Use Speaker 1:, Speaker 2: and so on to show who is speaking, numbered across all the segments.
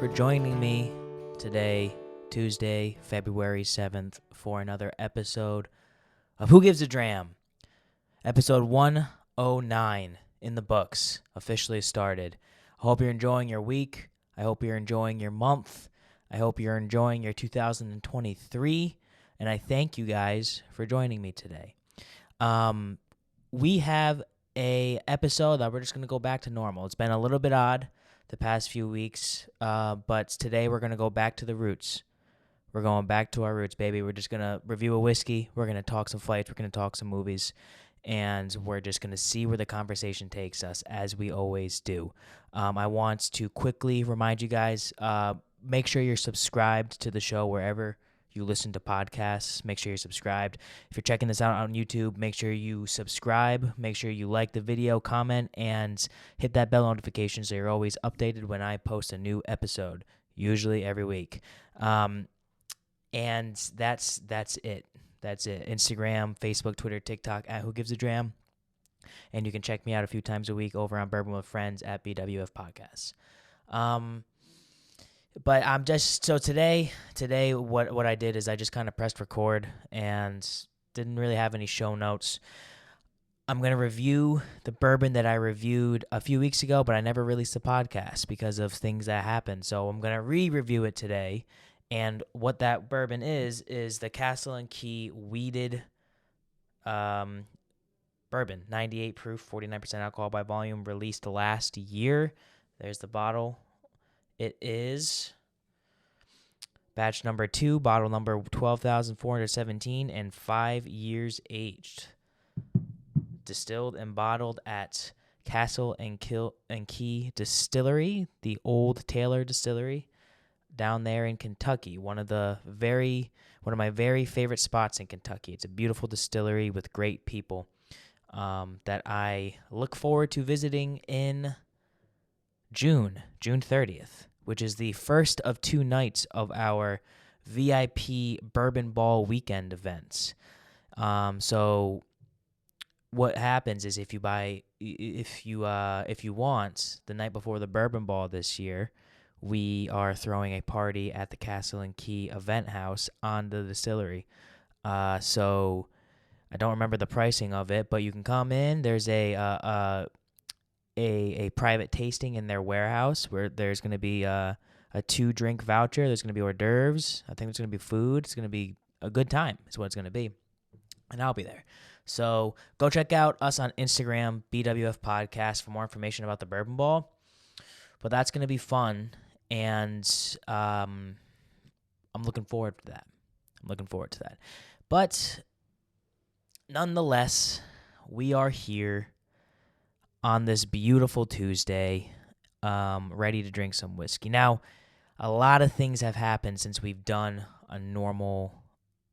Speaker 1: for joining me today, Tuesday, February 7th, for another episode of Who Gives a Dram? Episode 109 in the books, officially started. I hope you're enjoying your week. I hope you're enjoying your month. I hope you're enjoying your 2023. And I thank you guys for joining me today. We have a episode that we're just going to go back to normal. It's been a little bit odd the past few weeks, but today we're going to go back to the roots. We're going back to our roots, baby. We're just going to review a whiskey. We're going to talk some fights. We're going to talk some movies. And we're just going to see where the conversation takes us, as we always do. I want to quickly remind you guys, make sure you're subscribed to the show wherever you listen to podcasts. Make sure you're subscribed. If you're checking this out on YouTube, make sure you subscribe. Make sure you like the video, comment, and hit that bell notification so you're always updated when I post a new episode, usually every week. And that's it. That's it. Instagram, Facebook, Twitter, TikTok, at Who Gives a Dram. And you can check me out a few times a week over on Bourbon with Friends at BWF Podcasts. But I'm just, so today what I did is I just kind of pressed record and didn't really have any show notes. I'm going to review the bourbon that I reviewed a few weeks ago, but I never released a podcast because of things that happened. So I'm going to re-review it today. And what that bourbon is the Castle and Key Wheated bourbon, 98 proof, 49% alcohol by volume, released last year. There's the bottle. It is batch number 2, bottle number 12,417, and 5 years aged. Distilled and bottled at Castle and Key Distillery, the Old Taylor Distillery, down there in Kentucky. One of my very favorite spots in Kentucky. It's a beautiful distillery with great people that I look forward to visiting in June 30th, which is the first of 2 nights of our VIP Bourbon Ball weekend events. So what happens is if you want, the night before the Bourbon Ball this year, we are throwing a party at the Castle and Key event house on the distillery. So I don't remember the pricing of it, but you can come in. There's a private tasting in their warehouse where there's going to be a 2-drink voucher. There's going to be hors d'oeuvres. I think there's going to be food. It's going to be a good time is what it's going to be. And I'll be there. So go check out us on Instagram, BWF Podcast, for more information about the Bourbon Ball. But that's going to be fun. And I'm looking forward to that. But nonetheless, we are here on this beautiful Tuesday, ready to drink some whiskey. Now, a lot of things have happened since we've done a normal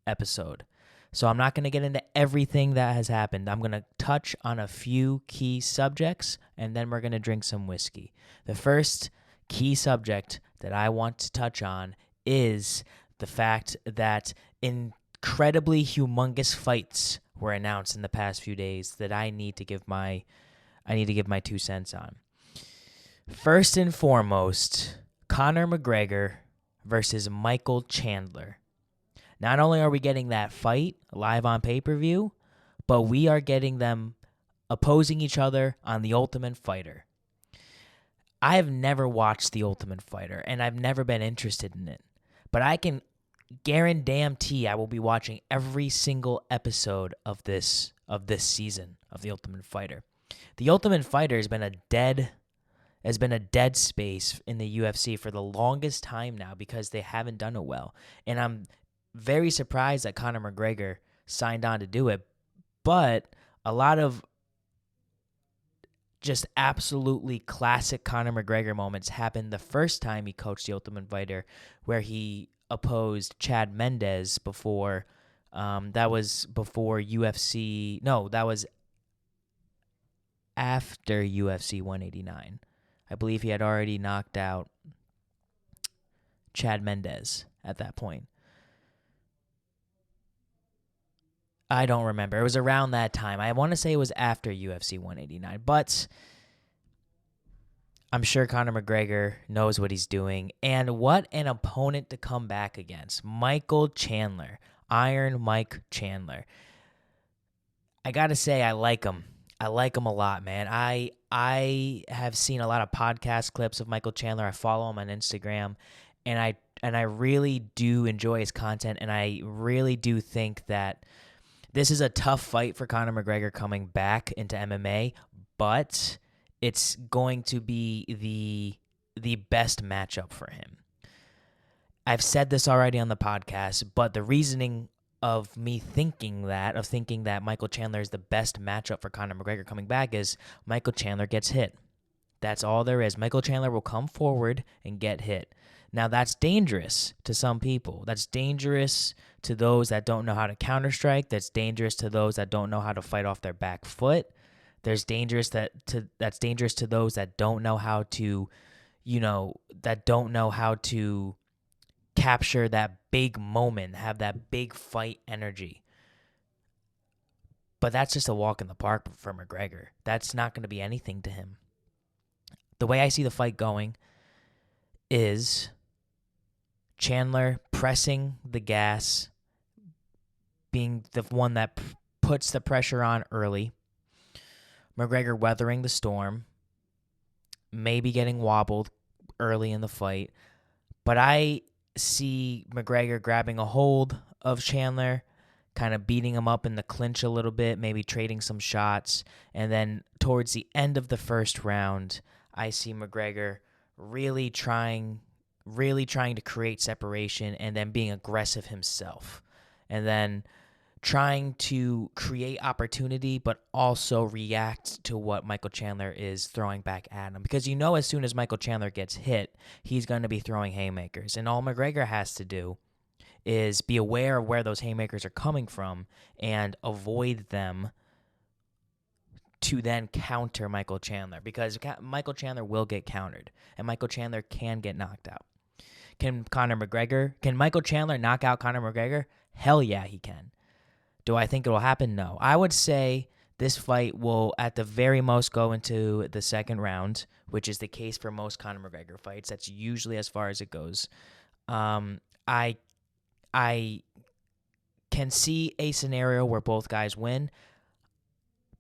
Speaker 1: episode. So I'm not going to get into everything that has happened. I'm going to touch on a few key subjects, and then we're going to drink some whiskey. The first key subject that I want to touch on is the fact that incredibly humongous fights were announced in the past few days that I need to give my 2 cents on. First and foremost, Conor McGregor versus Michael Chandler. Not only are we getting that fight live on pay-per-view, but we are getting them opposing each other on The Ultimate Fighter. I have never watched The Ultimate Fighter, and I've never been interested in it. But I can guarantee I will be watching every single episode of this season of The Ultimate Fighter. The Ultimate Fighter has been a dead space in the UFC for the longest time now because they haven't done it well. And I'm very surprised that Conor McGregor signed on to do it. But a lot of just absolutely classic Conor McGregor moments happened the first time he coached The Ultimate Fighter, where he opposed Chad Mendes before. That was before UFC. No, that was after UFC 189. I believe he had already knocked out Chad Mendes at that point. I don't remember. It was around that time. I want to say it was after UFC 189. But I'm sure Conor McGregor knows what he's doing. And what an opponent to come back against. Michael Chandler. Iron Mike Chandler. I got to say, I like him. I like him a lot, man. I have seen a lot of podcast clips of Michael Chandler. I follow him on Instagram, and I really do enjoy his content, and I really do think that this is a tough fight for Conor McGregor coming back into MMA, but it's going to be the best matchup for him. I've said this already on the podcast, but the reasoning of me thinking that Michael Chandler is the best matchup for Conor McGregor coming back is Michael Chandler gets hit. That's all there is. Michael Chandler will come forward and get hit. Now, that's dangerous to some people. That's dangerous to those that don't know how to counterstrike. That's dangerous to those that don't know how to fight off their back foot. That's dangerous to those that don't know how to, capture that big moment, have that big fight energy. But that's just a walk in the park for McGregor. That's not going to be anything to him. The way I see the fight going is Chandler pressing the gas, being the one that puts the pressure on early. McGregor weathering the storm, maybe getting wobbled early in the fight. But I see McGregor grabbing a hold of Chandler, kind of beating him up in the clinch a little bit, maybe trading some shots. And then towards the end of the first round, I see McGregor really trying to create separation and then being aggressive himself. And then trying to create opportunity, but also react to what Michael Chandler is throwing back at him. Because as soon as Michael Chandler gets hit, he's going to be throwing haymakers. And all McGregor has to do is be aware of where those haymakers are coming from and avoid them to then counter Michael Chandler. Because Michael Chandler will get countered, and Michael Chandler can get knocked out. Can Michael Chandler knock out Conor McGregor? Hell yeah, he can. Do I think it will happen? No. I would say this fight will, at the very most, go into the second round, which is the case for most Conor McGregor fights. That's usually as far as it goes. I can see a scenario where both guys win,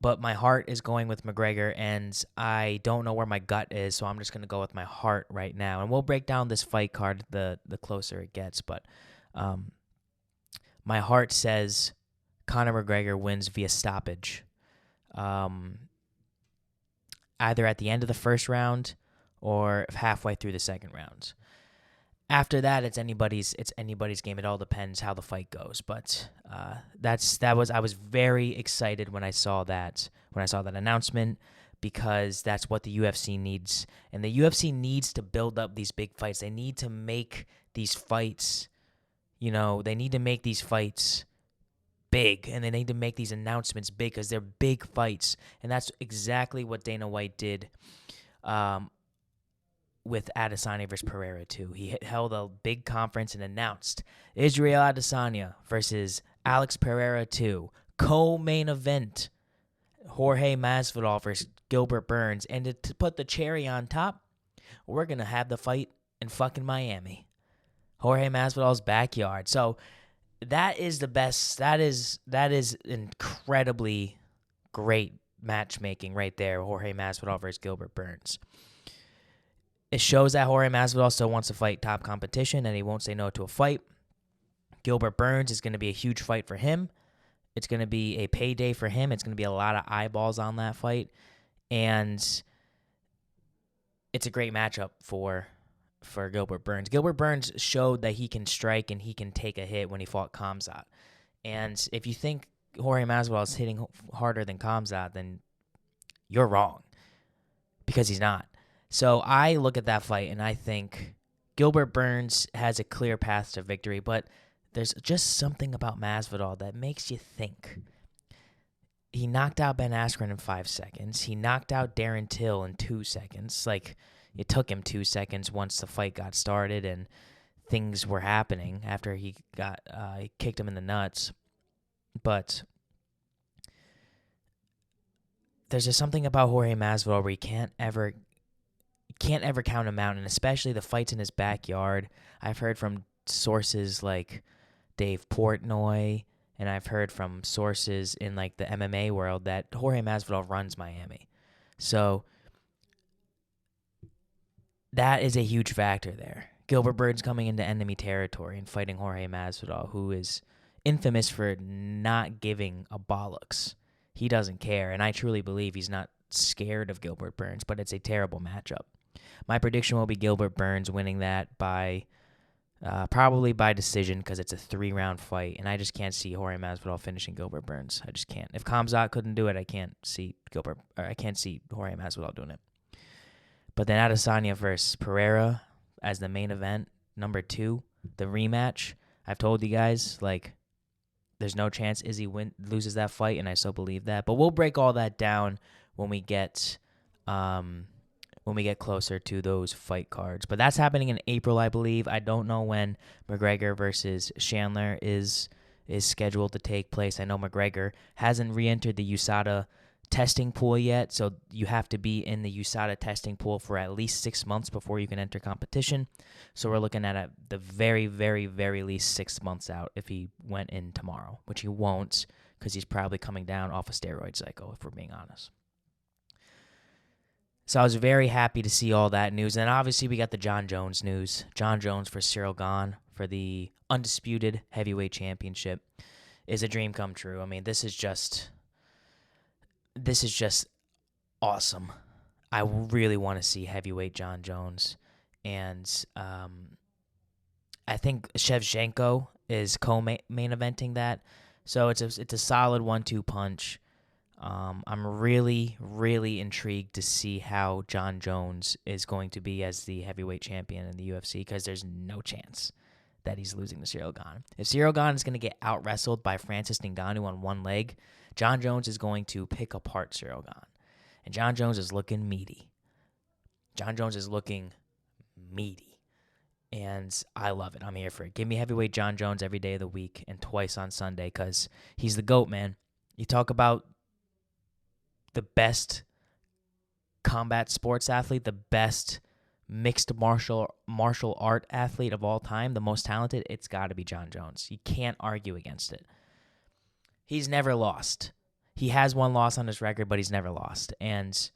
Speaker 1: but my heart is going with McGregor, and I don't know where my gut is, so I'm just going to go with my heart right now. And we'll break down this fight card the closer it gets, but my heart says Conor McGregor wins via stoppage, either at the end of the first round or halfway through the second round. After that, it's anybody's game. It all depends how the fight goes. But I was very excited when I saw that announcement, because that's what the UFC needs, and the UFC needs to build up these big fights. They need to make these fights, they need to make these fights big, and they need to make these announcements big because they're big fights. And that's exactly what Dana White did with Adesanya versus Pereira too. He held a big conference and announced Ciryl Adesanya versus Alex Pereira 2, co-main event, Jorge Masvidal versus Gilbert Burns. And to put the cherry on top, we're going to have the fight in fucking Miami, Jorge Masvidal's backyard. So that is the best. That is incredibly great matchmaking right there. Jorge Masvidal versus Gilbert Burns. It shows that Jorge Masvidal still wants to fight top competition, and he won't say no to a fight. Gilbert Burns is going to be a huge fight for him. It's going to be a payday for him. It's going to be a lot of eyeballs on that fight, and it's a great matchup for Gilbert Burns. Gilbert Burns showed that he can strike and he can take a hit when he fought Khamzat. And if you think Jorge Masvidal is hitting harder than Khamzat, then you're wrong, because he's not. So I look at that fight and I think Gilbert Burns has a clear path to victory, but there's just something about Masvidal that makes you think. He knocked out Ben Askren in 5 seconds. He knocked out Darren Till in 2 seconds. Like, it took him 2 seconds once the fight got started and things were happening after he kicked him in the nuts. But there's just something about Jorge Masvidal where he can't ever can't ever count him out, and especially the fights in his backyard. I've heard from sources like Dave Portnoy, and I've heard from sources in like the MMA world that Jorge Masvidal runs Miami. So that is a huge factor there. Gilbert Burns coming into enemy territory and fighting Jorge Masvidal, who is infamous for not giving a bollocks. He doesn't care, and I truly believe he's not scared of Gilbert Burns, but it's a terrible matchup. My prediction will be Gilbert Burns winning that by probably by decision because it's a 3-round fight, and I just can't see Jorge Masvidal finishing Gilbert Burns. I just can't. If Khamzat couldn't do it, I can't see Jorge Masvidal doing it. But then Adesanya versus Pereira as the main event, number 2, the rematch. I've told you guys, like, there's no chance Izzy loses that fight, and I still believe that. But we'll break all that down when we get closer to those fight cards. But that's happening in April, I believe. I don't know when McGregor versus Chandler is scheduled to take place. I know McGregor hasn't re-entered the USADA testing pool yet, so you have to be in the USADA testing pool for at least 6 months before you can enter competition. So we're looking at the very, very, very least 6 months out if he went in tomorrow, which he won't because he's probably coming down off a steroid cycle, if we're being honest. So I was very happy to see all that news. And obviously we got the Jon Jones news. Jon Jones for Ciryl Gane for the Undisputed Heavyweight Championship is a dream come true. I mean, this is just awesome. I really want to see heavyweight Jon Jones. And I think Shevchenko is co-main eventing that. So it's a solid 1-2 punch. I'm really, really intrigued to see how Jon Jones is going to be as the heavyweight champion in the UFC because there's no chance that he's losing to Ciryl Gane. If Ciryl Gane is going to get out-wrestled by Francis Ngannou on one leg, Jon Jones is going to pick apart Ciryl Gane. And Jon Jones is looking meaty. And I love it. I'm here for it. Give me heavyweight Jon Jones every day of the week and twice on Sunday because he's the GOAT, man. You talk about the best combat sports athlete, the best mixed martial art athlete of all time, the most talented, it's got to be Jon Jones. You can't argue against it. He's never lost. He has one loss on his record, but he's never lost. And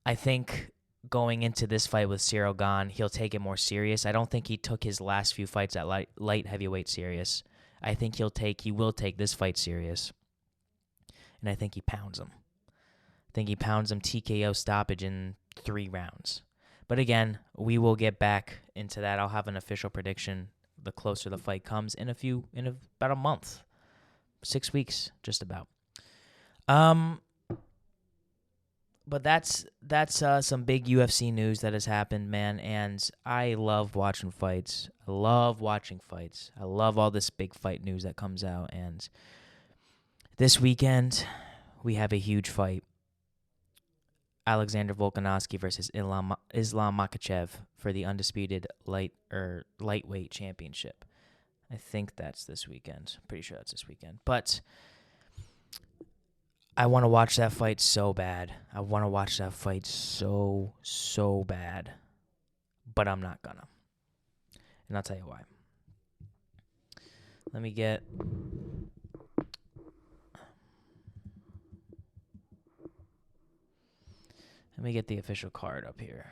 Speaker 1: I think going into this fight with Ciryl Gane, he'll take it more serious. I don't think he took his last few fights at light heavyweight serious. I think he will take this fight serious. And I think he pounds him. TKO stoppage in 3 rounds. But again, we will get back into that. I'll have an official prediction the closer the fight comes in about a month. 6 weeks, just about. But that's some big UFC news that has happened, man, and I love watching fights. I love all this big fight news that comes out, and this weekend we have a huge fight. Alexander Volkanovski versus Islam Makhachev for the Undisputed Lightweight Championship. I think that's this weekend. Pretty sure that's this weekend. But I want to watch that fight so bad. So bad. But I'm not gonna. And I'll tell you why. Let me get the official card up here.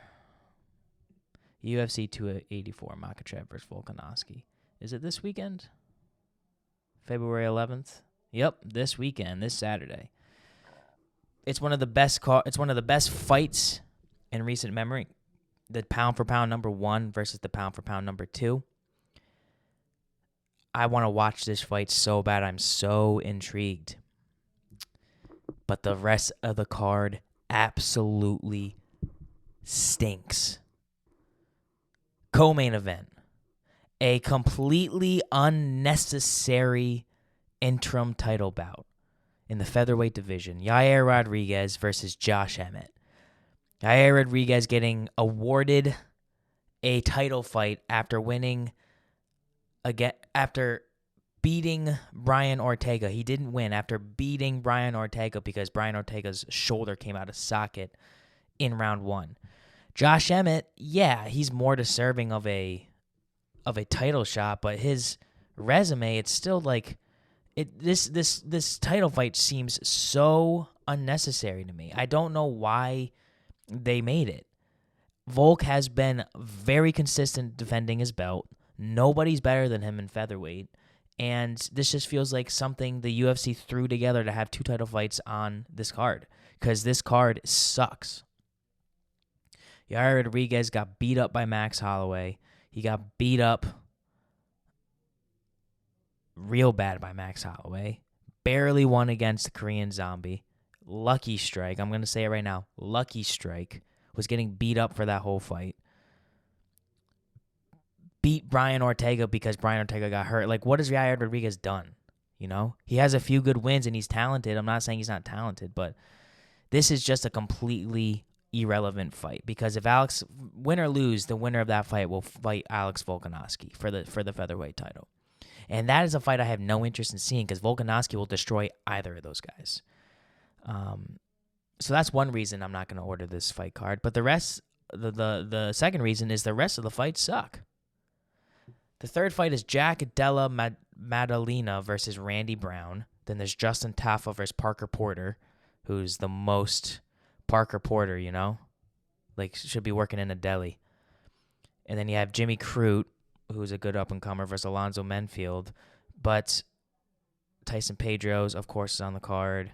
Speaker 1: UFC 284, Makhachev versus Volkanovski. Is it this weekend? February 11th? Yep, this weekend, this Saturday. It's one of the best fights in recent memory. The pound for pound number 1 versus the pound for pound number 2. I want to watch this fight so bad. I'm so intrigued. But the rest of the card absolutely stinks. Co-main event. A completely unnecessary interim title bout in the featherweight division. Yair Rodriguez versus Josh Emmett. Yair Rodriguez getting awarded a title fight after beating Brian Ortega. He didn't win after beating Brian Ortega because Brian Ortega's shoulder came out of socket in round 1. Josh Emmett, yeah, he's more deserving of a title shot, but his resume, it's still like this title fight seems so unnecessary to me. I don't know why they made it. Volk has been very consistent defending his belt. Nobody's better than him in featherweight. And this just feels like something the UFC threw together to have 2 title fights on this card, because this card sucks. Yair Rodriguez got beat up by Max Holloway. He got beat up real bad by Max Holloway. Barely won against the Korean Zombie. Lucky strike. I'm going to say it right now. Lucky strike. Was getting beat up for that whole fight. Beat Brian Ortega because Brian Ortega got hurt. Like, what has Yair Rodriguez done? You know? He has a few good wins and he's talented. I'm not saying he's not talented, but this is just a completely irrelevant fight, because if Alex, win or lose, the winner of that fight will fight Alex Volkanovski for the featherweight title. And that is a fight I have no interest in seeing, because Volkanovski will destroy either of those guys. So that's one reason I'm not going to order this fight card. But the rest, the second reason is the rest of the fights suck. The third fight is Jack Della Maddalena versus Randy Brown. Then there's Justin Tafa versus Parker Porter, who's the most Parker Porter, you know? Like, should be working in a deli. And then you have Jimmy Crute, who's a good up-and-comer, versus Alonzo Menfield. But Tyson Pedros, of course, is on the card.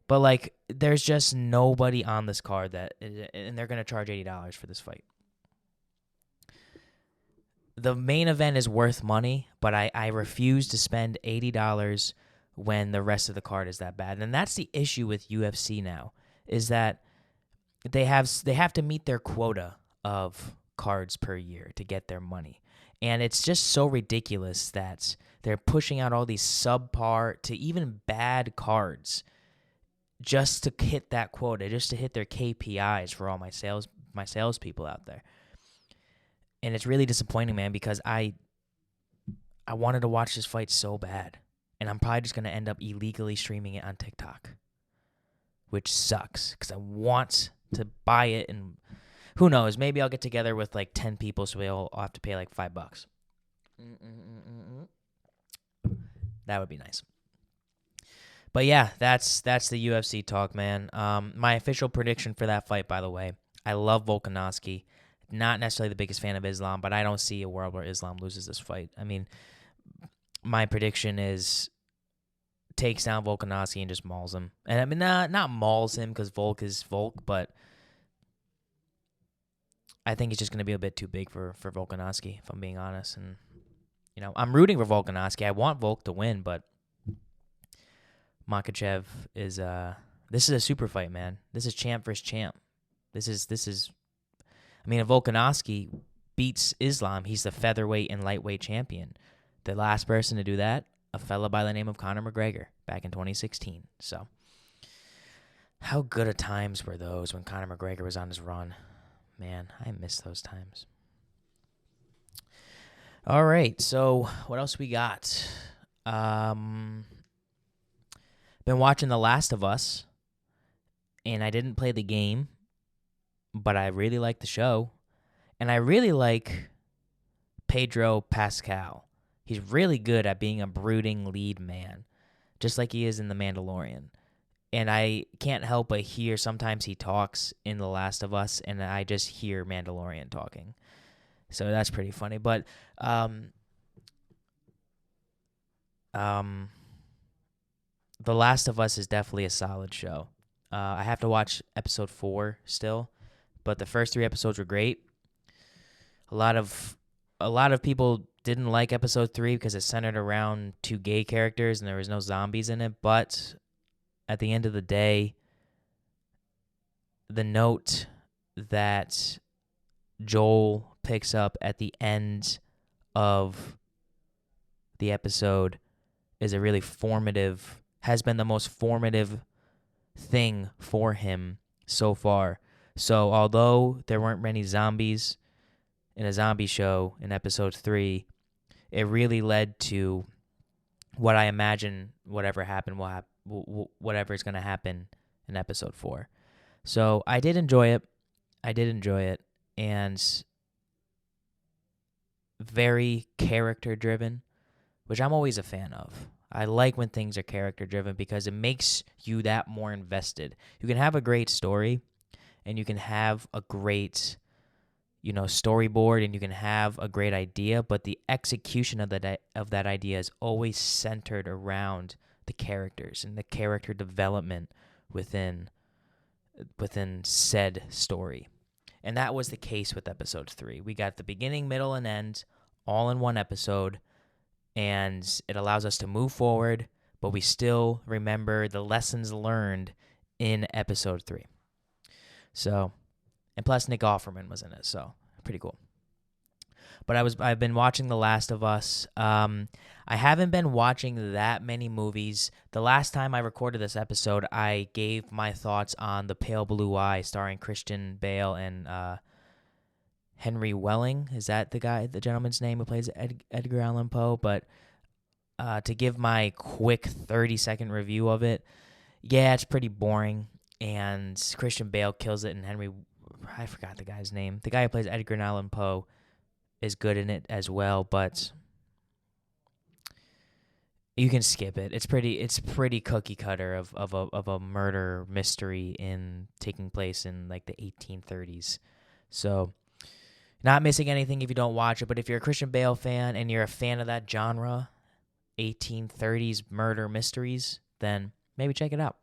Speaker 1: But, like, there's just nobody on this card and they're going to charge $80 for this fight. The main event is worth money, but I refuse to spend $80 when the rest of the card is that bad. And that's the issue with UFC now, is that they have to meet their quota of cards per year to get their money. And it's just so ridiculous that they're pushing out all these subpar to even bad cards just to hit that quota, just to hit their KPIs for all my salespeople out there. And it's really disappointing, man, because I wanted to watch this fight so bad. And I'm probably just going to end up illegally streaming it on TikTok, which sucks, because I want to buy it, and who knows, maybe I'll get together with like 10 people so we'll all have to pay like $5. That would be nice. But yeah, that's the UFC talk, man. My official prediction for that fight, by the way, I love Volkanovski. Not necessarily the biggest fan of Islam, but I don't see a world where Islam loses this fight. I mean, my prediction is takes down Volkanovski and just mauls him. And I mean, not mauls him, because Volk is Volk, but I think it's just going to be a bit too big for Volkanovski, if I'm being honest. And, you know, I'm rooting for Volkanovski. I want Volk to win, but Makhachev is this is a super fight, man. This is champ versus champ. This is I mean, if Volkanovski beats Islam, he's the featherweight and lightweight champion. The last person to do that, a fella by the name of Conor McGregor back in 2016. So, how good of times were those when Conor McGregor was on his run? Man, I miss those times. All right, so what else we got? Been watching The Last of Us, and I didn't play the game, but I really like the show, and I really like Pedro Pascal. He's really good at being a brooding lead man, just like he is in The Mandalorian. And I can't help but hear sometimes he talks in The Last of Us, and I just hear Mandalorian talking. So that's pretty funny. But The Last of Us is definitely a solid show. I have to watch episode 4 still, but the first 3 episodes were great. A lot of people didn't like episode 3 because it centered around 2 gay characters and there was no zombies in it. But at the end of the day, the note that Joel picks up at the end of the episode is a really formative, has been the most formative thing for him so far. So although there weren't many zombies in a zombie show in episode 3, it really led to what I imagine whatever happened whatever is going to happen in episode 4. So I did enjoy it. I did enjoy it, and very character driven, which I'm always a fan of. I like when things are character driven because it makes you that more invested. You can have a great story and you can have a great, storyboard, and you can have a great idea, but the execution of that idea is always centered around the characters and the character development within said story. And that was the case with episode 3. We got the beginning, middle, and end all in one episode, and it allows us to move forward, but we still remember the lessons learned in episode 3. So, and plus Nick Offerman was in it, so pretty cool. But I've been watching The Last of Us. I haven't been watching that many movies. The last time I recorded this episode, I gave my thoughts on The Pale Blue Eye, starring Christian Bale and Henry Welling. Is that the gentleman's name who plays Edgar Allan Poe? But to give my quick 30-second review of it, yeah, it's pretty boring. And Christian Bale kills it, and I forgot the guy's name. The guy who plays Edgar Allan Poe is good in it as well, but you can skip it. It's pretty cookie cutter of a murder mystery taking place in like the 1830s. So not missing anything if you don't watch it, but if you're a Christian Bale fan and you're a fan of that genre, 1830s murder mysteries, then maybe check it out.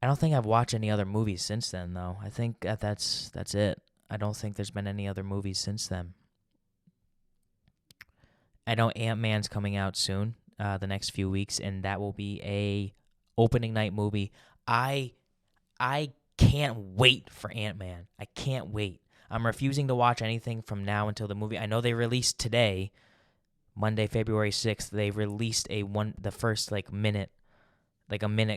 Speaker 1: I don't think I've watched any other movies since then, though. I think that's it. I don't think there's been any other movies since then. I know Ant Man's coming out soon, the next few weeks, and that will be a opening night movie. I can't wait for Ant Man. I can't wait. I'm refusing to watch anything from now until the movie. I know they released today, Monday, February 6th. They released the first minute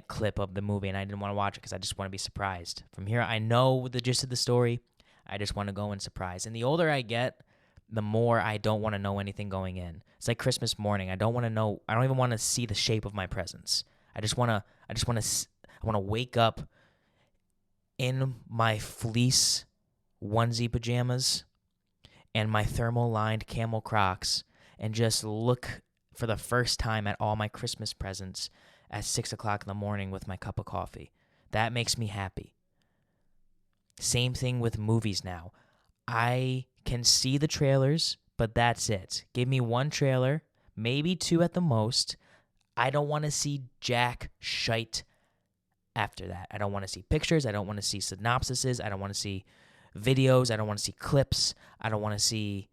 Speaker 1: clip of the movie, and I didn't want to watch it because I just want to be surprised. From here, I know the gist of the story. I just want to go in surprise. And the older I get, the more I don't want to know anything going in. It's like Christmas morning. I don't want to know. I don't even want to see the shape of my presents. I want to wake up in my fleece onesie pajamas and my thermal-lined camel Crocs and just look for the first time at all my Christmas presents at 6 o'clock in the morning with my cup of coffee. That makes me happy. Same thing with movies now. I can see the trailers, but that's it. Give me one trailer, maybe two at the most. I don't want to see jack shite after that. I don't want to see pictures. I don't want to see synopsises. I don't want to see videos. I don't want to see clips. I don't want to see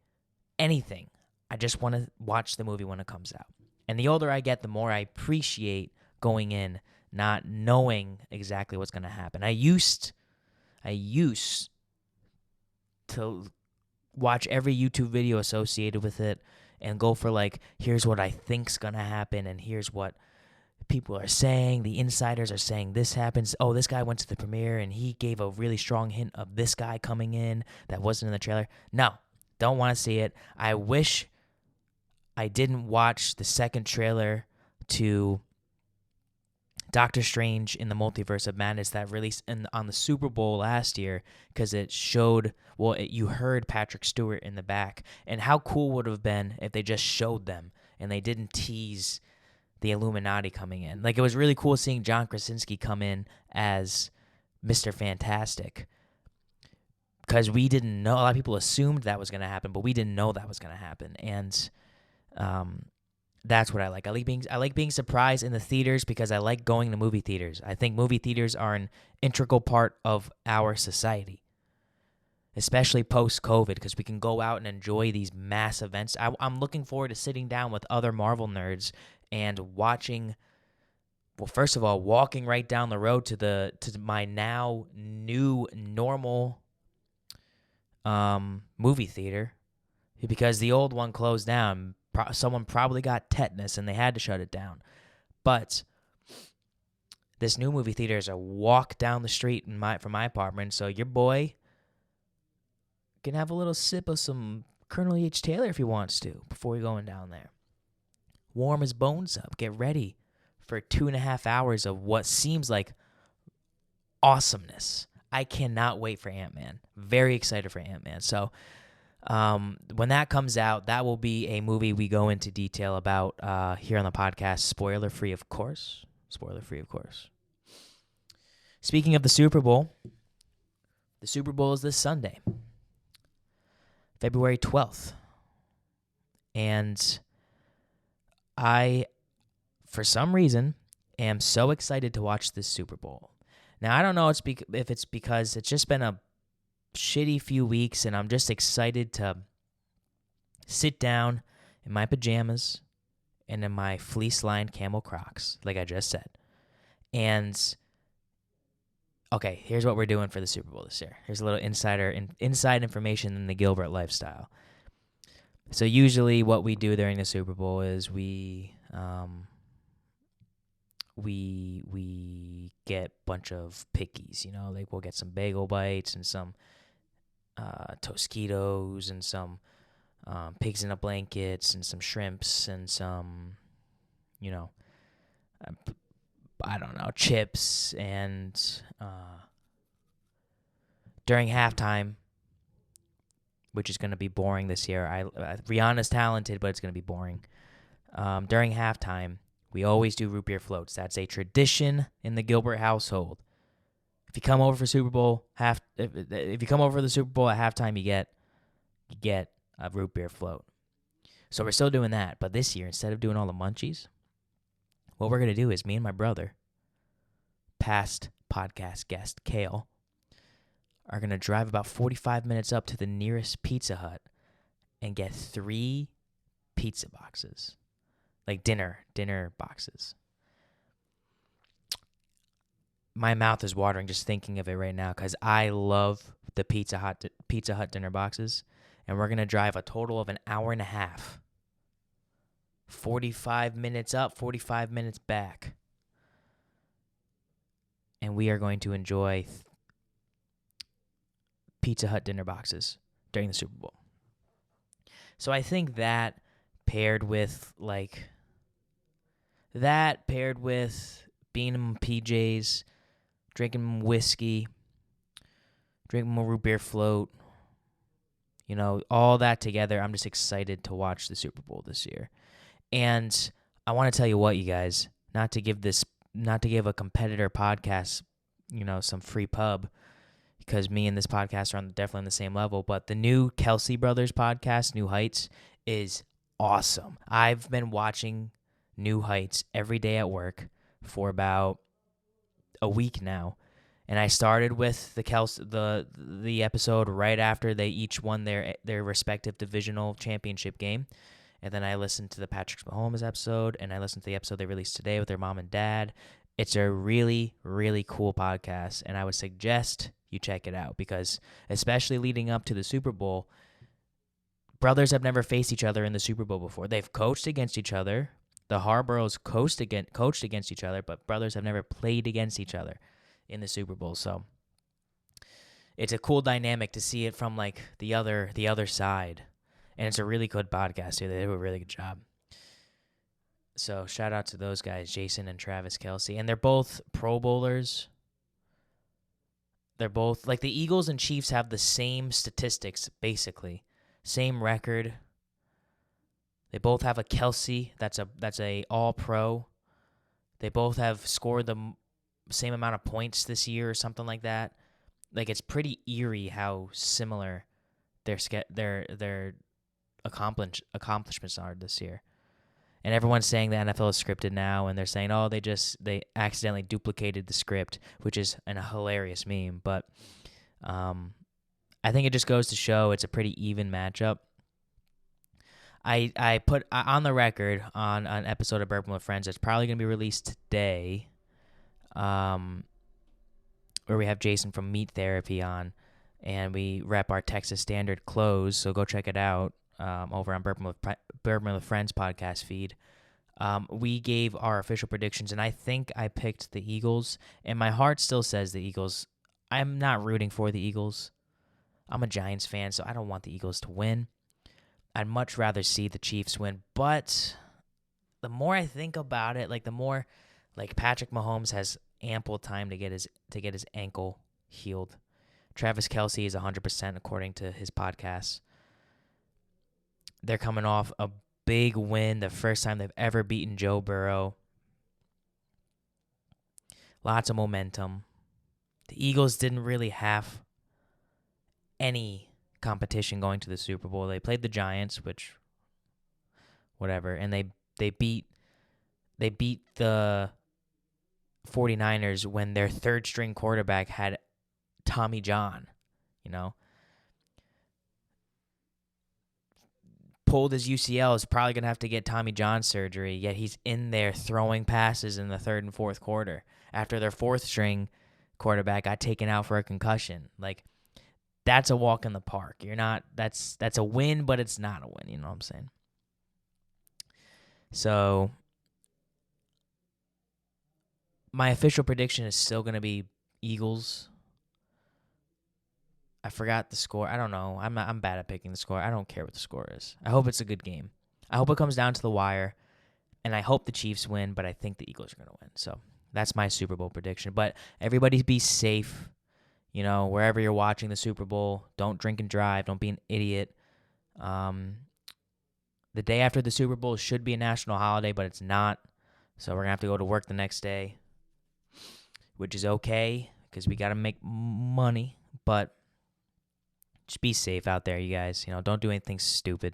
Speaker 1: anything. I just want to watch the movie when it comes out. And the older I get, the more I appreciate going in not knowing exactly what's going to happen. I used to watch every YouTube video associated with it and go for here's what I think's going to happen and here's what people are saying. The insiders are saying this happens. Oh, this guy went to the premiere and he gave a really strong hint of this guy coming in that wasn't in the trailer. No, don't want to see it. I wish I didn't watch the second trailer to Doctor Strange in the Multiverse of Madness that released on the Super Bowl last year because it showed, you heard Patrick Stewart in the back. And how cool would it have been if they just showed them and they didn't tease the Illuminati coming in. It was really cool seeing John Krasinski come in as Mr. Fantastic because we didn't know. A lot of people assumed that was going to happen, but we didn't know that was going to happen. And that's what I like. I like being surprised in the theaters because I like going to movie theaters. I think movie theaters are an integral part of our society, especially post-COVID, because we can go out and enjoy these mass events. I'm looking forward to sitting down with other Marvel nerds and watching. Well, first of all, walking right down the road to my now new normal movie theater, because the old one closed down. Someone probably got tetanus and they had to shut it down. But this new movie theater is a walk down the street from my apartment, so your boy can have a little sip of some Colonel H. Taylor if he wants to before you're going down there. Warm his bones up. Get ready for 2.5 hours of what seems like awesomeness. I cannot wait for Ant Man. Very excited for Ant Man. So when that comes out, that will be a movie we go into detail about here on the podcast. Spoiler free, of course. Spoiler free, of course. Speaking of the Super Bowl is this Sunday, February 12th. And I, for some reason, am so excited to watch this Super Bowl. Now, I don't know if it's because it's just been a shitty few weeks and I'm just excited to sit down in my pajamas and in my fleece-lined camel Crocs, like I just said. And, okay, here's what we're doing for the Super Bowl this year. Here's a little inside information in the Gilbert lifestyle. So usually what we do during the Super Bowl is we get a bunch of pickies, like we'll get some bagel bites and some Tostitos and some pigs in a blankets and some shrimps and some, I don't know, chips. And during halftime, which is going to be boring this year. Rihanna's talented, but it's going to be boring. During halftime, we always do root beer floats. That's a tradition in the Gilbert household. If you come over for Super Bowl if you come over for the Super Bowl at halftime, you get a root beer float. So we're still doing that, but this year, instead of doing all the munchies, what we're going to do is me and my brother, past podcast guest Kale, are going to drive about 45 minutes up to the nearest Pizza Hut and get 3 pizza boxes, like dinner boxes. My mouth is watering just thinking of it right now because I love the Pizza Hut dinner boxes, and we're going to drive a total of an hour and a half. 45 minutes up, 45 minutes back. And we are going to enjoy Pizza Hut dinner boxes during the Super Bowl. So I think that paired with being in PJs, drinking whiskey, drinking a root beer float, all that together, I'm just excited to watch the Super Bowl this year. And I want to tell you what, you guys, not to give a competitor podcast, some free pub, because me and this podcast are definitely on the same level, but the new Kelsey Brothers podcast, New Heights, is awesome. I've been watching New Heights every day at work for about a week now, and I started with the episode right after they each won their respective divisional championship game, and then I listened to the Patrick Mahomes episode, and I listened to the episode they released today with their mom and dad. It's a really, really cool podcast, and I would suggest you check it out because, especially leading up to the Super Bowl, brothers have never faced each other in the Super Bowl before. They've coached against each other. The Harboroughs coached against each other, but brothers have never played against each other in the Super Bowl. So it's a cool dynamic to see it from the other side, and it's a really good podcast too. They do a really good job. So shout out to those guys, Jason and Travis Kelce, and they're both Pro Bowlers. They're both the Eagles and Chiefs have the same statistics, basically, same record. They both have a Kelce that's a All-Pro. They both have scored the same amount of points this year or something like that. It's pretty eerie how similar their accomplishments are this year. And everyone's saying the NFL is scripted now, and they're saying, oh, they accidentally duplicated the script, which is a hilarious meme. But I think it just goes to show it's a pretty even matchup. I put on the record on an episode of Bourbon with Friends that's probably going to be released today, where we have Jason from Meat Therapy on, and we rep our Texas Standard clothes, so go check it out over on Bourbon with Friends podcast feed. We gave our official predictions, and I think I picked the Eagles, and my heart still says the Eagles. I'm not rooting for the Eagles. I'm a Giants fan, so I don't want the Eagles to win. I'd much rather see the Chiefs win, but the more I think about it, the more Patrick Mahomes has ample time to get his ankle healed. Travis Kelce is 100% according to his podcast. They're coming off a big win, the first time they've ever beaten Joe Burrow. Lots of momentum. The Eagles didn't really have any competition going to the Super Bowl. They played the Giants, which whatever, and they beat the 49ers when their third string quarterback had Tommy John, pulled his UCL, is probably going to have to get Tommy John surgery, yet he's in there throwing passes in the third and fourth quarter after their fourth string quarterback got taken out for a concussion. Like, that's a walk in the park. That's a win, but it's not a win, you know what I'm saying? So my official prediction is still going to be Eagles. I forgot the score. I don't know. I'm bad at picking the score. I don't care what the score is. I hope it's a good game. I hope it comes down to the wire, and I hope the Chiefs win, but I think the Eagles are going to win. So that's my Super Bowl prediction. But everybody be safe, wherever you're watching the Super Bowl. Don't drink and drive. Don't be an idiot. The day after the Super Bowl should be a national holiday, but it's not. So we're going to have to go to work the next day, which is okay because we got to make money. But just be safe out there, you guys. Don't do anything stupid.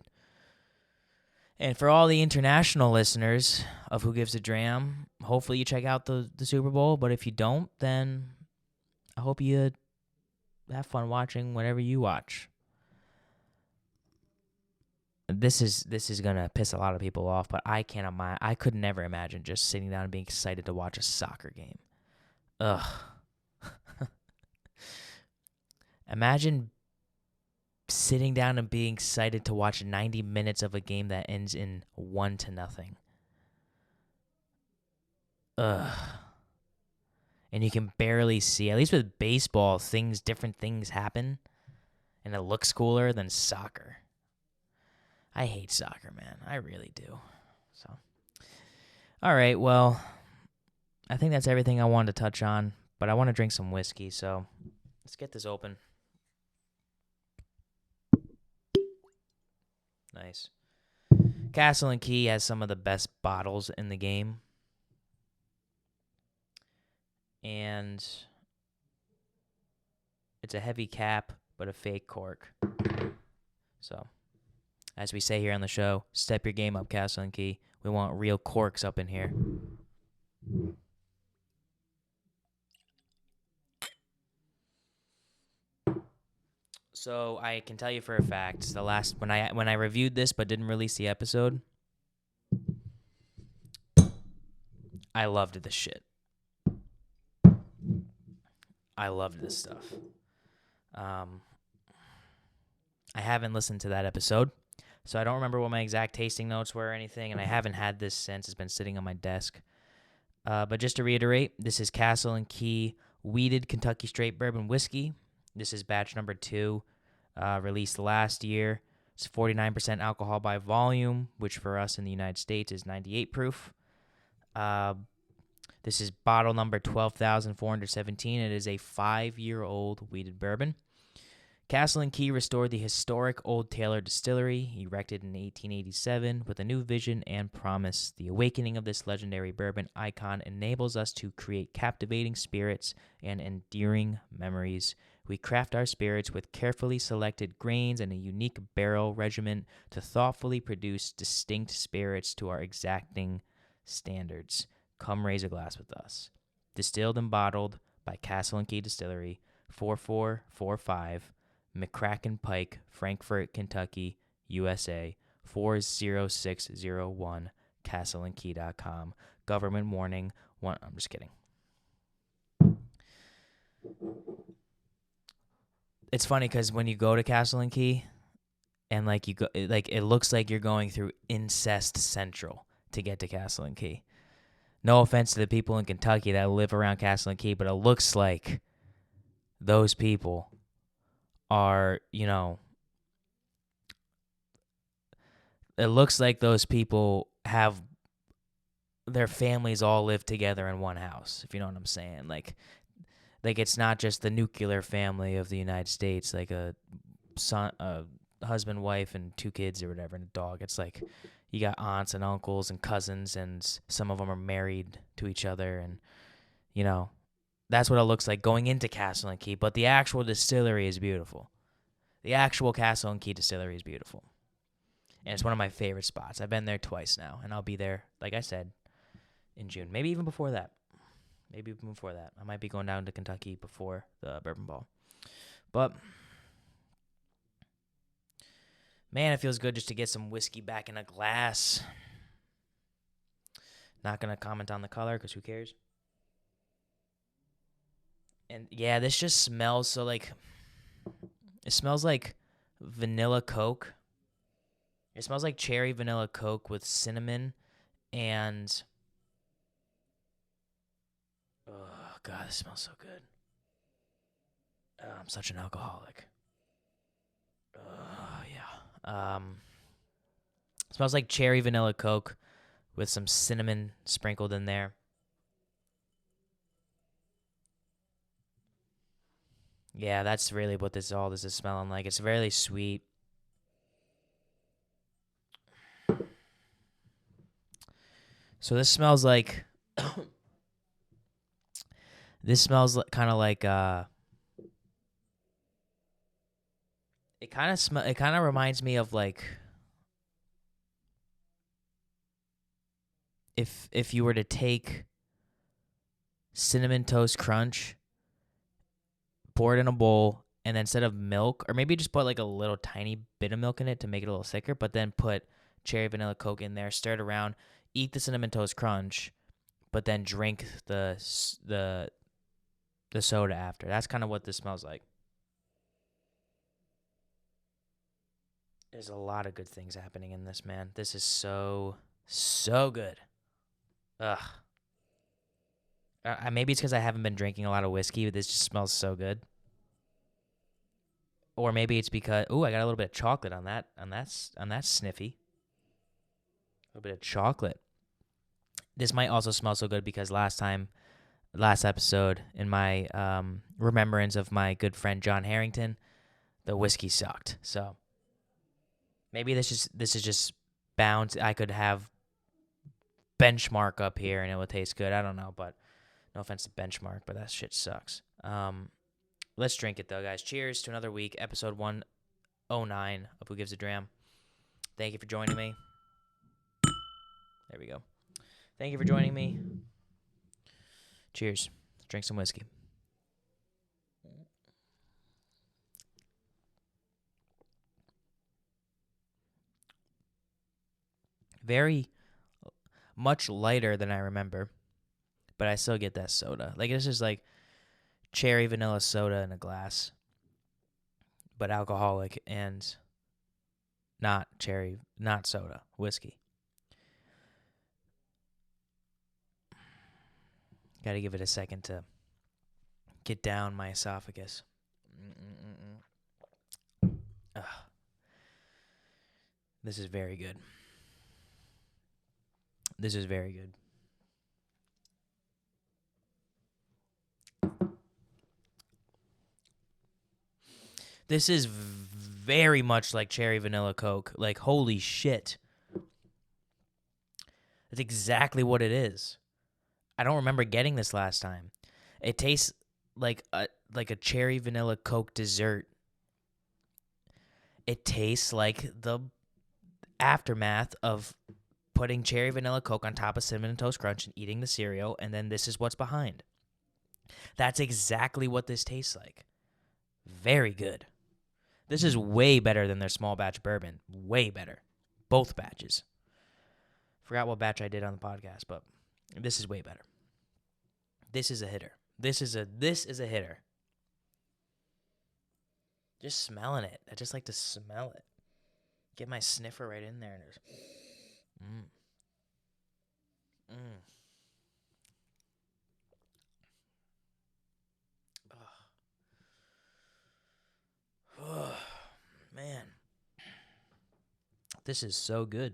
Speaker 1: And for all the international listeners of Who Gives a Dram, hopefully you check out the Super Bowl. But if you don't, then I hope you have fun watching whatever you watch. This is gonna piss a lot of people off, but I could never imagine just sitting down and being excited to watch a soccer game. Ugh. Imagine sitting down and being excited to watch 90 minutes of a game that ends in 1-0. Ugh. And you can barely see. At least with baseball, different things happen, and it looks cooler than soccer. I hate soccer, man. I really do. So, all right, well, I think that's everything I wanted to touch on, but I want to drink some whiskey, so let's get this open. Nice. Castle and Key has some of the best bottles in the game. And it's a heavy cap, but a fake cork. So, as we say here on the show, step your game up, Castle and Key. We want real corks up in here. So I can tell you for a fact, when I reviewed this but didn't release the episode, I loved this shit. I loved this stuff. I haven't listened to that episode, so I don't remember what my exact tasting notes were or anything, and I haven't had this since. It's been sitting on my desk. But just to reiterate, this is Castle and Key Wheated Kentucky Straight Bourbon Whiskey. This is batch number 2, released last year. It's 49% alcohol by volume, which for us in the United States is 98 proof. This is bottle number 12,417. It is a 5-year-old wheated bourbon. Castle and Key restored the historic Old Taylor Distillery, erected in 1887, with a new vision and promise. The awakening of this legendary bourbon icon enables us to create captivating spirits and endearing memories. We craft our spirits with carefully selected grains and a unique barrel regimen to thoughtfully produce distinct spirits to our exacting standards. Come raise a glass with us. Distilled and bottled by Castle and Key Distillery, 4445 McCracken Pike, Frankfort, Kentucky, USA, 40601, castleandkey.com. Government warning. I'm just kidding. It's funny because when you go to Castle and Key, and it looks like you're going through Incest Central to get to Castle and Key. No offense to the people in Kentucky that live around Castle and Key, but it looks like those people are, it looks like those people have their families all live together in one house, if you know what I'm saying. Like, Like, it's not just the nuclear family of the United States, like a son, a husband, wife, and 2 kids or whatever, and a dog. It's like you got aunts and uncles and cousins, and some of them are married to each other, and that's what it looks like going into Castle and Key. But the actual distillery is beautiful. The actual Castle and Key distillery is beautiful, and it's one of my favorite spots. I've been there twice now, and I'll be there, like I said, in June, maybe even before that. I might be going down to Kentucky before the Bourbon Ball. But man, it feels good just to get some whiskey back in a glass. Not going to comment on the color because who cares? And yeah, this just smells so like, it smells like vanilla Coke. It smells like cherry vanilla Coke with cinnamon and, oh God, this smells so good. I'm such an alcoholic. Yeah. It smells like cherry vanilla Coke with some cinnamon sprinkled in there. Yeah, that's really what this is smelling like. It's really sweet. So this smells like kind of like it kind of reminds me of like if you were to take Cinnamon Toast Crunch, pour it in a bowl, and then instead of milk, or maybe just put like a little tiny bit of milk in it to make it a little thicker, but then put cherry vanilla Coke in there, stir it around, eat the Cinnamon Toast Crunch, but then drink the soda after. That's kind of what this smells like. There's a lot of good things happening in this, man. This is so good. Ugh. Maybe it's because I haven't been drinking a lot of whiskey, but this just smells so good. Or maybe it's because I got a little bit of chocolate on that sniffy. A little bit of chocolate. This might also smell so good because last episode, in my remembrance of my good friend John Harrington, the whiskey sucked. So maybe this is just bound. I could have Benchmark up here and it would taste good. I don't know, but no offense to Benchmark, but that shit sucks. Let's drink it though, guys. Cheers to another week, episode 109 of Who Gives a Dram. Thank you for joining me. There we go. Thank you for joining me. Cheers. Let's drink some whiskey. Very much lighter than I remember, but I still get that soda. Like, it's just like cherry vanilla soda in a glass, but alcoholic and not soda, whiskey. Got to give it a second to get down my esophagus. This is very good. This is very good. This is very much like cherry vanilla Coke. Like, holy shit. That's exactly what it is. I don't remember getting this last time. It tastes like a cherry vanilla Coke dessert. It tastes like the aftermath of putting cherry vanilla Coke on top of Cinnamon Toast Crunch and eating the cereal, and then this is what's behind. That's exactly what this tastes like. Very good. This is way better than their small batch bourbon. Way better. Both batches. Forgot what batch I did on the podcast, but this is way better. This is a hitter. This is a hitter. Just smelling it. I just like to smell it. Get my sniffer right in there and just Oh, man. This is so good.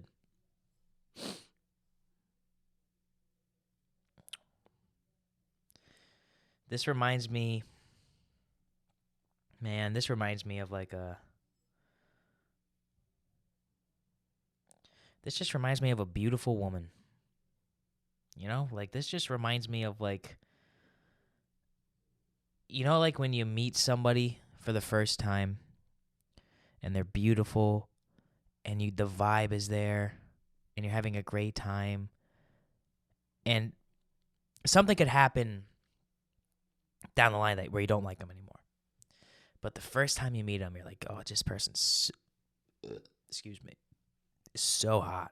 Speaker 1: This reminds me, man, this reminds me of like a, this just reminds me of a beautiful woman. You know, like this just reminds me of like, you know, like when you meet somebody for the first time and they're beautiful and the vibe is there and you're having a great time and something could happen down the line where you don't like them anymore. But the first time you meet them, you're like, oh, this person's, excuse me, is so hot.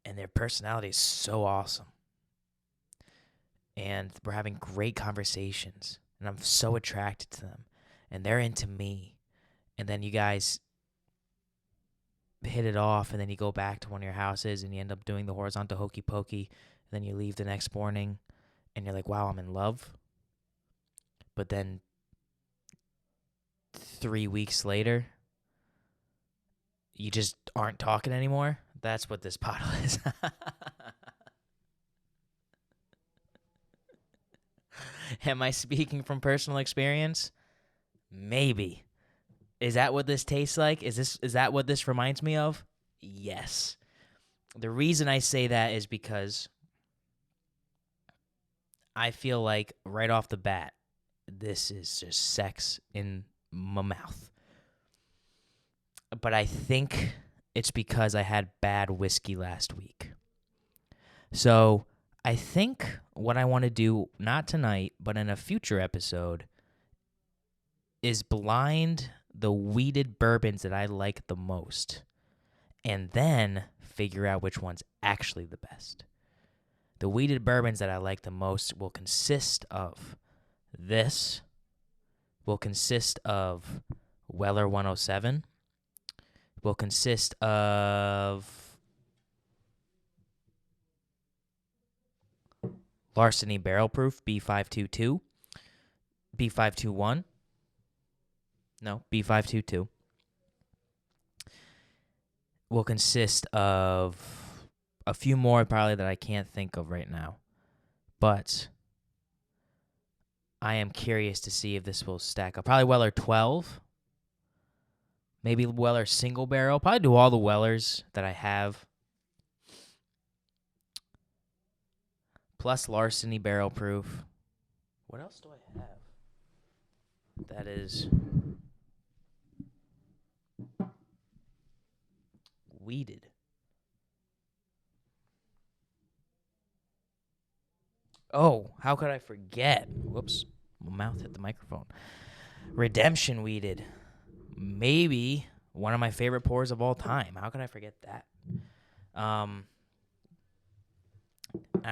Speaker 1: And their personality is so awesome. And we're having great conversations. And I'm so attracted to them. And they're into me. And then you guys hit it off. And then you go back to one of your houses. And you end up doing the horizontal hokey pokey. And then you leave the next morning. And you're like, wow, I'm in love. But then 3 weeks later, you just aren't talking anymore. That's what this bottle is. Am I speaking from personal experience? Maybe. Is that what this tastes like? Is that what this reminds me of? Yes. The reason I say that is because I feel like right off the bat, this is just sex in my mouth. But I think it's because I had bad whiskey last week. So I think what I want to do, not tonight, but in a future episode, is blind the wheated bourbons that I like the most, and then figure out which one's actually the best. The wheated bourbons that I like the most will consist of this, will consist of Weller 107, will consist of Larceny Barrel Proof B522, B521, no, B522, will consist of a few more probably that I can't think of right now, but I am curious to see if this will stack up. Probably Weller 12. Maybe Weller single barrel. Probably do all the Wellers that I have. Plus Larceny Barrel Proof. What else do I have? That is weeded. Oh, how could I forget? Whoops. My mouth hit the microphone. Redemption weeded. Maybe one of my favorite pours of all time. How could I forget that? I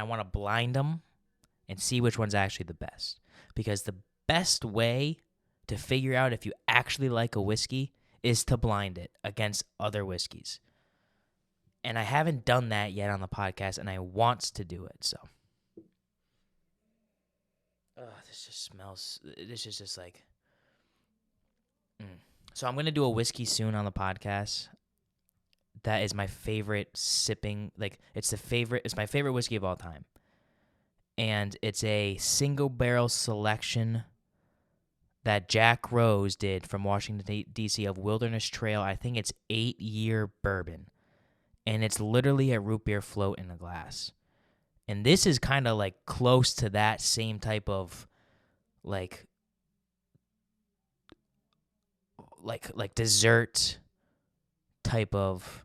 Speaker 1: want to blind them and see which one's actually the best. Because the best way to figure out if you actually like a whiskey is to blind it against other whiskeys. And I haven't done that yet on the podcast, and I want to do it, so. This just smells, this is just like, So I'm going to do a whiskey soon on the podcast. That is my favorite sipping, like, it's my favorite whiskey of all time. And it's a single barrel selection that Jack Rose did from Washington, D.C. of Wilderness Trail. I think it's 8-year bourbon. And it's literally a root beer float in a glass. And this is kind of like close to that same type of like dessert type of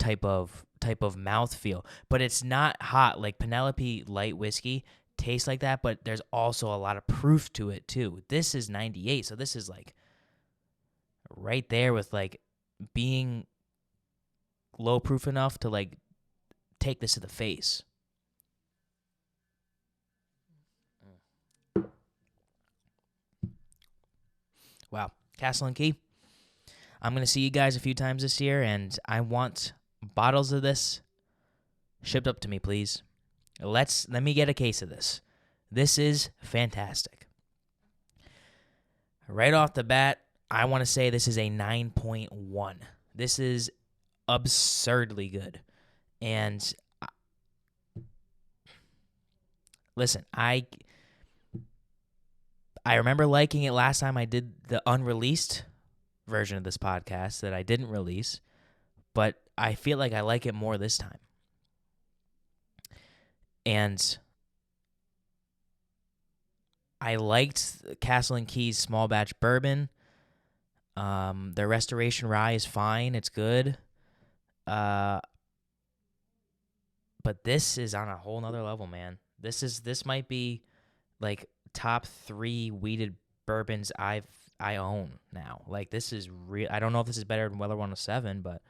Speaker 1: mouthfeel, but it's not hot. Like Penelope light whiskey tastes like that, but there's also a lot of proof to it too. This is 98, so this is like right there with like being low proof enough to like take this to the face. Wow. Castle and Key. I'm going to see you guys a few times this year, and I want bottles of this shipped up to me, please. Let me get a case of this. This is fantastic. Right off the bat, I want to say this is a 9.1. This is absurdly good. And listen, I remember liking it last time I did the unreleased version of this podcast that I didn't release, but I feel like I like it more this time. And I liked Castle and Key's small batch bourbon. Their restoration rye is fine. It's good. But this is on a whole nother level, man. This might be like top 3 wheated bourbons I own now. Like, this is real. I don't know if this is better than Weller 107, but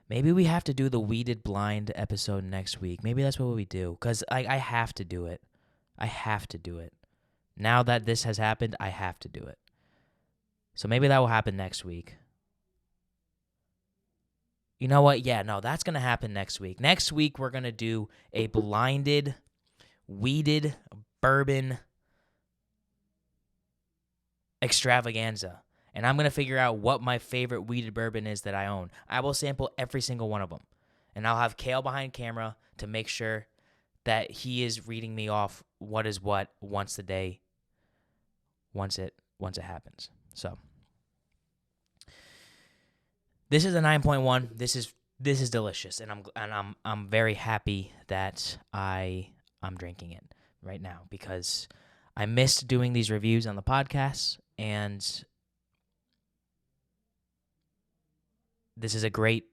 Speaker 1: maybe we have to do the weeded blind episode next week. Maybe that's what we do, because I have to do it. I have to do it. Now that this has happened, I have to do it. So maybe that will happen next week. You know what? Yeah, no, that's going to happen next week. Next week, we're going to do a blinded, weeded bourbon extravaganza. And I'm going to figure out what my favorite weeded bourbon is that I own. I will sample every single one of them. And I'll have Kale behind camera to make sure that he is reading me off what is what once it happens. So this is a 9.1. This is delicious, and I'm very happy that I'm drinking it right now, because I missed doing these reviews on the podcast, and this is a great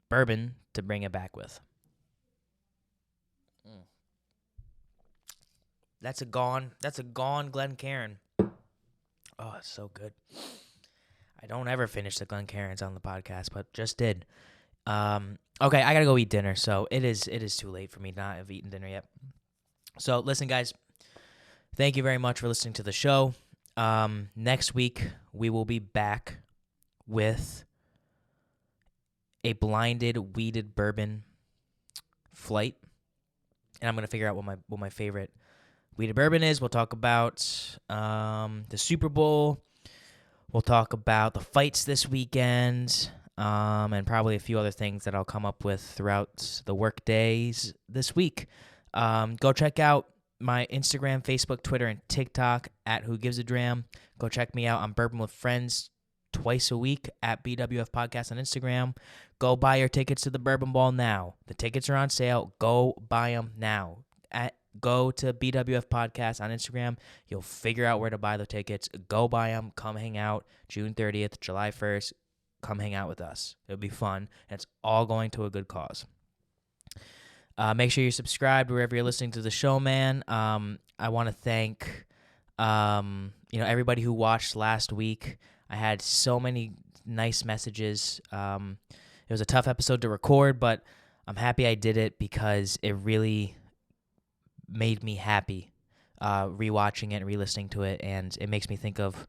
Speaker 1: bourbon to bring it back with. That's a Gone Glencairn. Oh, it's so good. I don't ever finish the Glencairns on the podcast, but just did. Okay, I gotta go eat dinner, so it is too late for me not have eaten dinner yet. So listen, guys, thank you very much for listening to the show. Next week we will be back with a blinded weeded bourbon flight, and I'm gonna figure out what my favorite weeded bourbon is. We'll talk about the Super Bowl. We'll talk about the fights this weekend, and probably a few other things that I'll come up with throughout the work days this week. Go check out my Instagram, Facebook, Twitter, and TikTok at Who Gives A Dram. Go check me out on Bourbon with Friends twice a week at BWF Podcast on Instagram. Go buy your tickets to the Bourbon Ball now. The tickets are on sale. Go buy them now. Go to BWF Podcast on Instagram. You'll figure out where to buy the tickets. Go buy them. Come hang out June 30th, July 1st. Come hang out with us. It'll be fun, and it's all going to a good cause. Make sure you're subscribed wherever you're listening to the show, man. I want to thank everybody who watched last week. I had so many nice messages. It was a tough episode to record, but I'm happy I did it because it really made me happy rewatching it and re-listening to it, and it makes me think of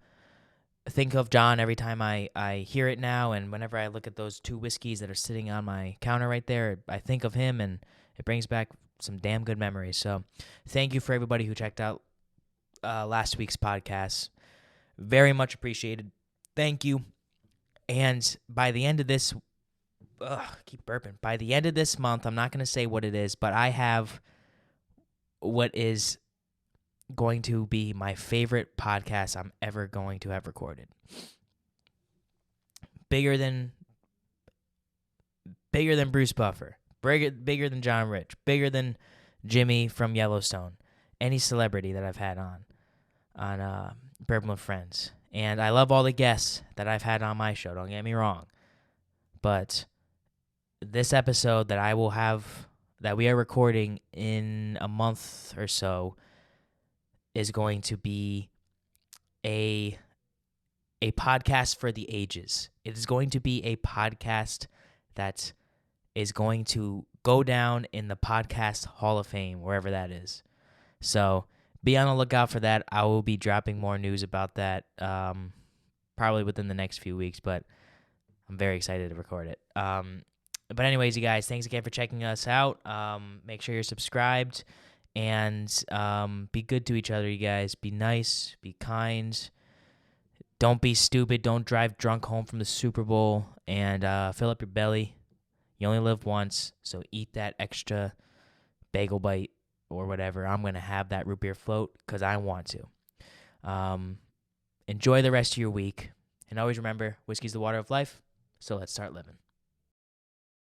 Speaker 1: John every time I hear it now, and whenever I look at those 2 whiskeys that are sitting on my counter right there, I think of him, and it brings back some damn good memories. So thank you for everybody who checked out last week's podcast. Very much appreciated. Thank you. And by the end of this, keep burping. By the end of this month, I'm not going to say what it is, but I have what is going to be my favorite podcast I'm ever going to have recorded. Bigger than Bruce Buffer, bigger than John Rich, bigger than Jimmy from Yellowstone, any celebrity that I've had on Bourbon with Friends. And I love all the guests that I've had on my show, don't get me wrong. But this episode that we are recording in a month or so is going to be a podcast for the ages. It is going to be a podcast that is going to go down in the podcast Hall of Fame, wherever that is. So be on the lookout for that. I will be dropping more news about that probably within the next few weeks, but I'm very excited to record it. But anyways, you guys, thanks again for checking us out. Make sure you're subscribed, and be good to each other, you guys. Be nice, be kind. Don't be stupid. Don't drive drunk home from the Super Bowl, and fill up your belly. You only live once, so eat that extra bagel bite or whatever, I'm going to have that root beer float because I want to. Enjoy the rest of your week. And always remember, whiskey's the water of life, so let's start living.